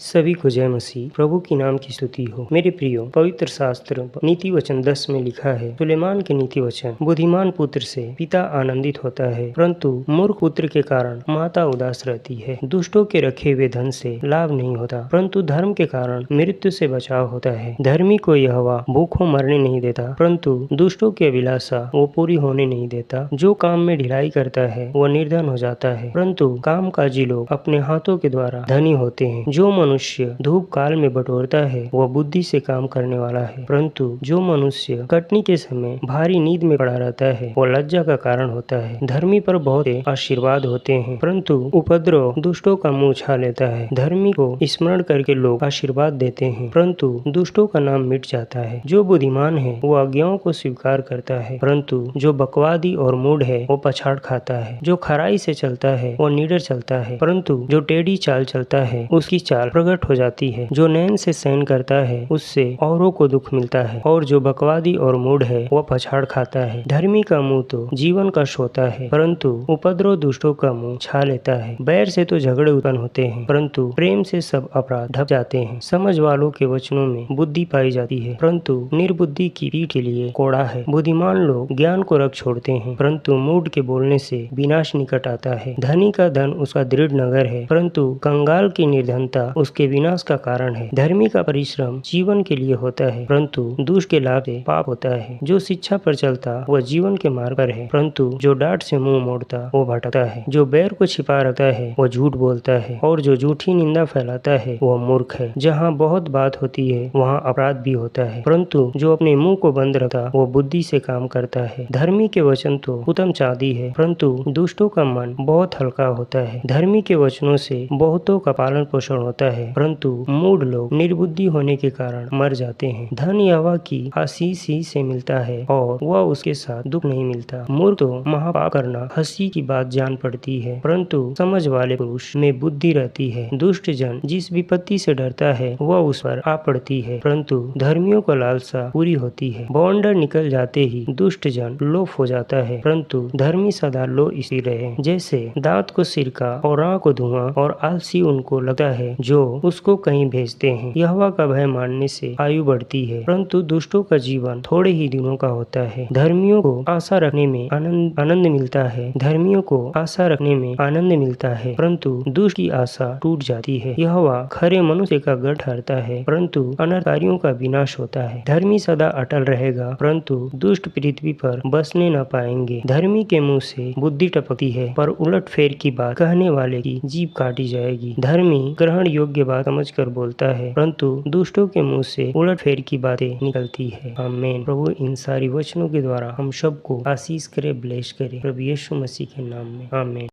सभी को जय मसीह। प्रभु की नाम की स्तुति हो। मेरे प्रियो, पवित्र शास्त्र नीति वचन 10 में लिखा है, सुलेमान के नीति वचन, बुद्धिमान पुत्र से पिता आनंदित होता है, परंतु मूर्ख पुत्र के कारण माता उदास रहती है। दुष्टों के रखे हुए धन से लाभ नहीं होता, परंतु धर्म के कारण मृत्यु से बचाव होता है। धर्मी को यहोवा भूखों मरने नहीं देता, परंतु दुष्टों की अभिलाषा वो पूरी होने नहीं देता। जो काम में ढिलाई करता है वो निर्धन हो जाता है, परंतु कामकाजी लोग अपने हाथों के द्वारा धनी होते हैं। जो मनुष्य धूप काल में बटोरता है वह बुद्धि से काम करने वाला है, परंतु जो मनुष्य कटनी के समय भारी नींद में पड़ा रहता है वह लज्जा का कारण होता है। धर्मी पर बहुत आशीर्वाद होते हैं, परंतु उपद्रव दुष्टों का मुंह छा लेता है। धर्मी को स्मरण करके लोग आशीर्वाद देते हैं, परंतु दुष्टों का नाम मिट जाता है। जो बुद्धिमान है वो आज्ञाओं को स्वीकार करता है, परंतु जो बकवादी और मूढ़ है वो पछाड़ खाता है। जो खराई से चलता है वो निडर चलता है, परंतु जो टेढ़ी चाल चलता है उसकी चाल प्रकट हो जाती है। जो नैन से सहन करता है उससे औरों को दुख मिलता है, और जो बकवादी और मूढ़ है वह पछाड़ खाता है। धर्मी का मुंह तो जीवन का सोता है, परंतु उपद्रव दुष्टों का मुंह छा लेता है। बैर से तो झगड़े उत्पन्न होते हैं, परंतु प्रेम से सब अपराध ढक जाते हैं। समझ वालों के वचनों में बुद्धि पाई जाती है, परंतु निर्बुद्धि की पीठ के लिए कोड़ा है। बुद्धिमान लोग ज्ञान को रख छोड़ते हैं, परंतु मूढ़ के बोलने से विनाश निकट आता है। धनी का धन उसका दृढ़ नगर है, परंतु कंगाल की निर्धनता उसके विनाश का कारण है। धर्मी का परिश्रम जीवन के लिए होता है, परंतु दुष्ट के लाभ से पाप होता है। जो शिक्षा पर चलता वह जीवन के मार्ग पर है, परंतु जो डांट से मुंह मोड़ता वो भटकता है। जो बैर को छिपा रखता है वह झूठ बोलता है, और जो झूठी निंदा फैलाता है वह मूर्ख है। जहाँ बहुत बात होती है वहाँ अपराध भी होता है, परंतु जो अपने मुंह को बंद रखता वो बुद्धि से काम करता है। धर्मी के वचन तो उत्तम चांदी है, परंतु दुष्टों का मन बहुत हल्का होता है। धर्मी के वचनों से बहुतों का पालन पोषण होता है, परंतु मूढ़ लोग निर्बुद्धि होने के कारण मर जाते हैं। धन यहोवा की आशीष ही से मिलता है, और वह उसके साथ दुख नहीं मिलता। मूर्ख तो महापाप करना हंसी की बात जान पड़ती है, परंतु समझ वाले पुरुष में बुद्धि रहती है। दुष्ट जन जिस विपत्ति से डरता है वह उस पर आ पड़ती है, परंतु धर्मियों को लालसा पूरी होती है। बवंडर निकल जाते ही दुष्ट जन लोप हो जाता है, परंतु धर्मी सदा लो स्थिर रहे। जैसे दांत को सिरका और आँख को धुआं और आलसी उनको लगता है जो उसको कहीं भेजते हैं। यहोवा का भय मानने से आयु बढ़ती है, परंतु दुष्टों का जीवन थोड़े ही दिनों का होता है। धर्मियों को आशा रखने में आनंद मिलता है। धर्मियों को आशा रखने में आनंद मिलता है, परंतु दुष्ट की आशा टूट जाती है। यहोवा खरे मनुष्य का गढ़ ठहरता है, परंतु अनर्थकारियों का विनाश होता है। धर्मी सदा अटल रहेगा, परंतु दुष्ट पृथ्वी पर बसने न पाएंगे। धर्मी के मुंह से बुद्धि टपकती है, पर उलट फेर की बात कहने वाले की जीभ काटी जाएगी। धर्मी ग्रहण योग्य बात समझ कर बोलता है, परंतु दुष्टों के मुंह से उलट फेर की बातें निकलती है। आमीन। प्रभु इन सारी वचनों के द्वारा हम सबको आशीष करे, ब्लेस करे, प्रभु यीशु मसीह के नाम में आमीन।